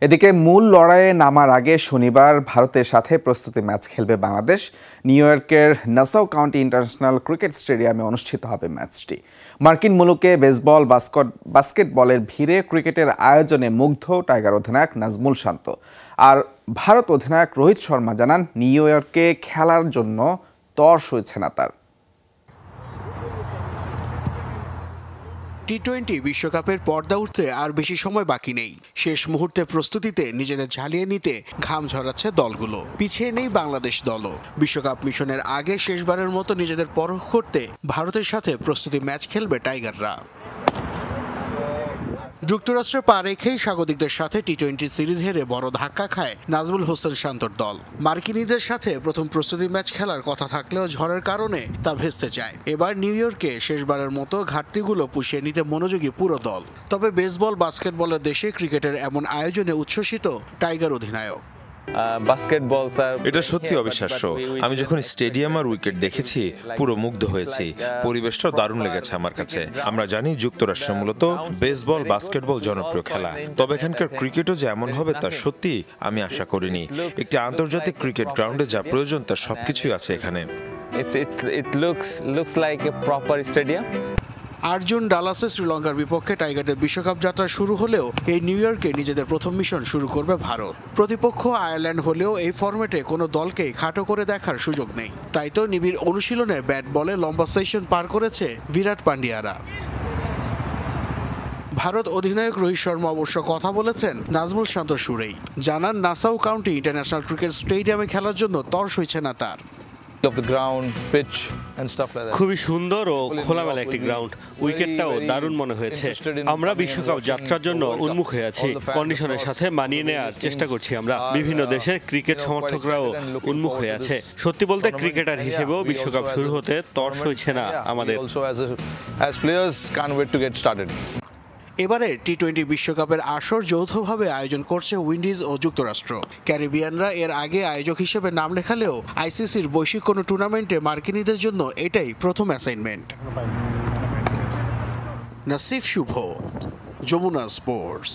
এদিকে মূল লড়াইয়ে নামার আগে শনিবার ভারতের সাথে প্রস্তুতি ম্যাচ খেলবে বাংলাদেশ। নিউ ইয়র্কের নাসাউ কাউন্টি ইন্টারন্যাশনাল ক্রিকেট স্টেডিয়ামে অনুষ্ঠিত হবে ম্যাচটি। মার্কিন মুলুকে বেসবল, বাস্কেটবলের ভিড়ে ক্রিকেটের আয়োজনে মুগ্ধ টাইগার অধিনায়ক নাজমুল শান্ত। আর ভারত অধিনায়ক রোহিত শর্মা জানান, নিউ ইয়র্কে খেলার জন্য তর সইছে না তার। টি-20 বিশ্বকাপের পর্দা উঠতে আর বেশি সময় বাকি নেই। শেষ মুহূর্তে প্রস্তুতিতে নিজেদের ঝালিয়ে নিতে ঘাম ঝরাচ্ছে দলগুলো। পিছিয়ে নেই বাংলাদেশ দলও। বিশ্বকাপ মিশনের আগে শেষবারের মতো নিজেদের পরখ করতে ভারতের সাথে প্রস্তুতি ম্যাচ খেলবে টাইগাররা। যুক্তরাষ্ট্রে পা রেখেই স্বাগতিকদের সাথে টি-20 সিরিজ হেরে বড় ধাক্কা খায় নাজমুল হোসেন শান্তর দল। মার্কিনীদের সাথে প্রথম প্রস্তুতি ম্যাচ খেলার কথা থাকলেও ঝড়ের কারণে তা ভেস্তে যায়। এবার নিউ ইয়র্কে শেষবারের মতো ঘাটতিগুলো পুষিয়ে নিতে মনোযোগী পুরো দল। তবে বেসবল, বাস্কেটবলের দেশে ক্রিকেটের এমন আয়োজনে উচ্ছ্বসিত টাইগার অধিনায়ক। এটা সত্যি অবিশ্বাস্য। আমি যখন স্টেডিয়াম আর উইকেট দেখেছি পুরো মুগ্ধ হয়েছি। পরিবেশটাও দারুণ লেগেছে আমার কাছে। আমরা জানি যুক্তরাষ্ট্র মূলত বেসবল, বাস্কেটবল জনপ্রিয় খেলা, তবে এখানকার ক্রিকেটও যে এমন হবে তা সত্যি আমি আশা করিনি। একটি আন্তর্জাতিক ক্রিকেট গ্রাউন্ডে যা প্রয়োজন তার সবকিছুই আছে এখানে। জুন ডালাসে শ্রীলঙ্কার বিপক্ষে টাইগারদের বিশ্বকাপ যাত্রা শুরু হলেও এই নিউ ইয়র্কে নিজেদের প্রথম মিশন শুরু করবে ভারত। প্রতিপক্ষ আয়ারল্যান্ড হলেও এই ফরম্যাটে কোনো দলকেই খাটো করে দেখার সুযোগ নেই। তাই তো নিবিড় অনুশীলনে ব্যাট বলে লম্বা সেশন পার করেছে বিরাট পান্ডিয়ারা। ভারত অধিনায়ক রোহিত শর্মা অবশ্য কথা বলেছেন নাজমুল শান্তর সুরেই। জানান, নাসাউ কাউন্টি ইন্টারন্যাশনাল ক্রিকেট স্টেডিয়ামে খেলার জন্য তর সইছে না তার। খুবই সুন্দর ও খোলামেলা একটি গ্রাউন্ড। উইকেটটাও দারুণ মনে হয়েছে। আমরা বিশ্বকাপ যাত্রার জন্য উন্মুখ হয়ে আছি। কন্ডিশনের সাথে মানিয়ে নেওয়ার চেষ্টা করছি আমরা। বিভিন্ন দেশের ক্রিকেট সমর্থকরাও উন্মুখ হয়ে আছে। সত্যি বলতে ক্রিকেটার হিসেবেও বিশ্বকাপ শুরু হতে তর সইছে না আমাদের। এবারে টি-20 বিশ্বকাপের আসর যৌথভাবে আয়োজন করছে উইন্ডিজ ও যুক্তরাষ্ট্র। ক্যারিবিয়ানরা এর আগে আয়োজক হিসেবে নাম লেখালেও আইসিসির বৈশ্বিক কোনো টুর্নামেন্টে মার্কিনীদের জন্য এটাই প্রথম অ্যাসাইনমেন্ট। নাসিফ শুভ, যমুনা স্পোর্টস।